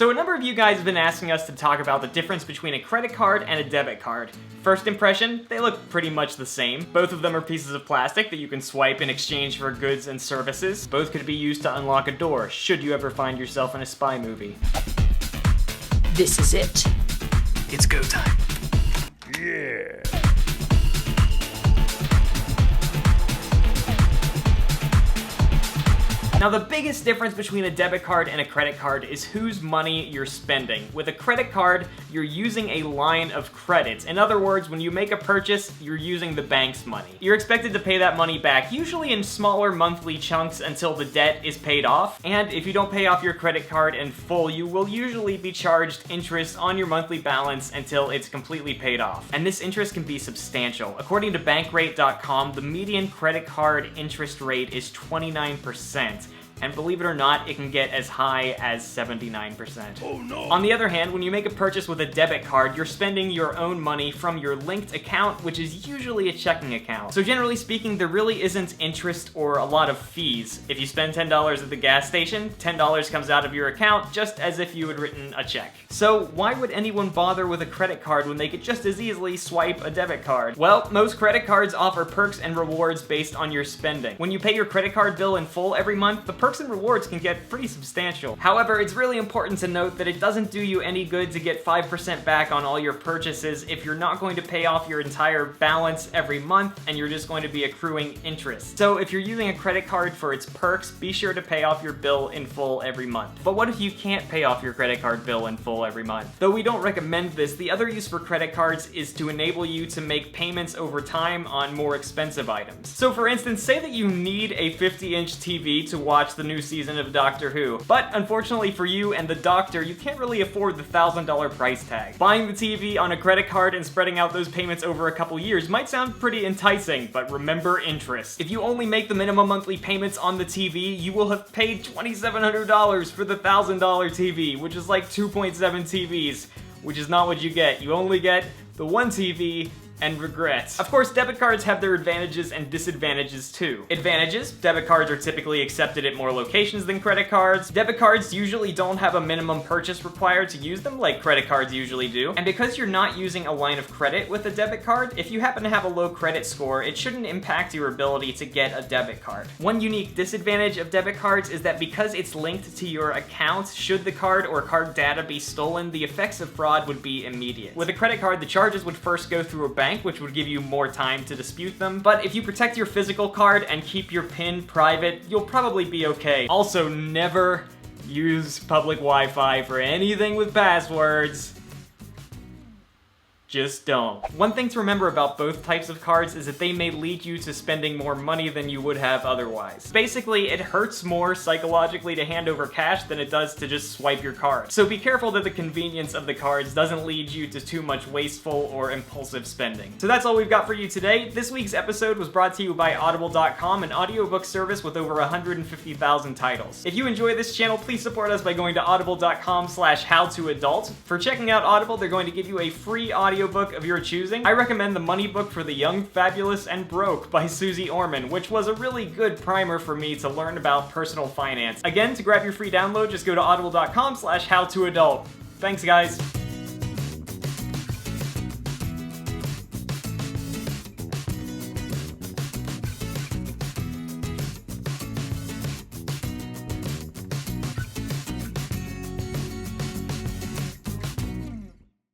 So a number of you guys have been asking us to talk about the difference between a credit card and a debit card. First impression, they look pretty much the same. Both of them are pieces of plastic that you can swipe in exchange for goods and services. Both could be used to unlock a door, should you ever find yourself in a spy movie. This is it. It's go time. Yeah. Now, the biggest difference between a debit card and a credit card is whose money you're spending. With a credit card, you're using a line of credit. In other words, when you make a purchase, you're using the bank's money. You're expected to pay that money back, usually in smaller monthly chunks until the debt is paid off. And if you don't pay off your credit card in full, you will usually be charged interest on your monthly balance until it's completely paid off. And this interest can be substantial. According to Bankrate.com, the median credit card interest rate is 29%. And believe it or not, it can get as high as 79%. Oh no! On the other hand, when you make a purchase with a debit card, you're spending your own money from your linked account, which is usually a checking account. So generally speaking, there really isn't interest or a lot of fees. If you spend $10 at the gas station, $10 comes out of your account just as if you had written a check. So why would anyone bother with a credit card when they could just as easily swipe a debit card? Well, most credit cards offer perks and rewards based on your spending. When you pay your credit card bill in full every month, the perks and rewards can get pretty substantial. However, it's really important to note that it doesn't do you any good to get 5% back on all your purchases if you're not going to pay off your entire balance every month and you're just going to be accruing interest. So if you're using a credit card for its perks, be sure to pay off your bill in full every month. But what if you can't pay off your credit card bill in full every month? Though we don't recommend this, the other use for credit cards is to enable you to make payments over time on more expensive items. So for instance, say that you need a 50-inch TV to watch the new season of Doctor Who, but unfortunately for you and the doctor, you can't really afford the $1,000 price tag. Buying the TV on a credit card and spreading out those payments over a couple years might sound pretty enticing, but remember interest. If you only make the minimum monthly payments on the TV, you will have paid $2,700 for the $1,000 TV, which is like 2.7 TVs, which is not what you get. You only get the one TV and regrets. Of course, debit cards have their advantages and disadvantages too. Advantages: debit cards are typically accepted at more locations than credit cards. Debit cards usually don't have a minimum purchase required to use them like credit cards usually do. And because you're not using a line of credit with a debit card, if you happen to have a low credit score, it shouldn't impact your ability to get a debit card. One unique disadvantage of debit cards is that because it's linked to your account, should the card or card data be stolen, the effects of fraud would be immediate. With a credit card, the charges would first go through a bank, which would give you more time to dispute them. But if you protect your physical card and keep your PIN private, you'll probably be okay. Also, never use public Wi-Fi for anything with passwords. Just don't. One thing to remember about both types of cards is that they may lead you to spending more money than you would have otherwise. Basically, it hurts more psychologically to hand over cash than it does to just swipe your card. So be careful that the convenience of the cards doesn't lead you to too much wasteful or impulsive spending. So that's all we've got for you today. This week's episode was brought to you by Audible.com, an audiobook service with over 150,000 titles. If you enjoy this channel, please support us by going to audible.com/howtoadult. For checking out Audible, they're going to give you a free audiobook of your choosing. I recommend The Money Book for the Young, Fabulous, and Broke by Susie Orman, which was a really good primer for me to learn about personal finance. Again, to grab your free download, just go to audible.com/howtoadult. Thanks, guys.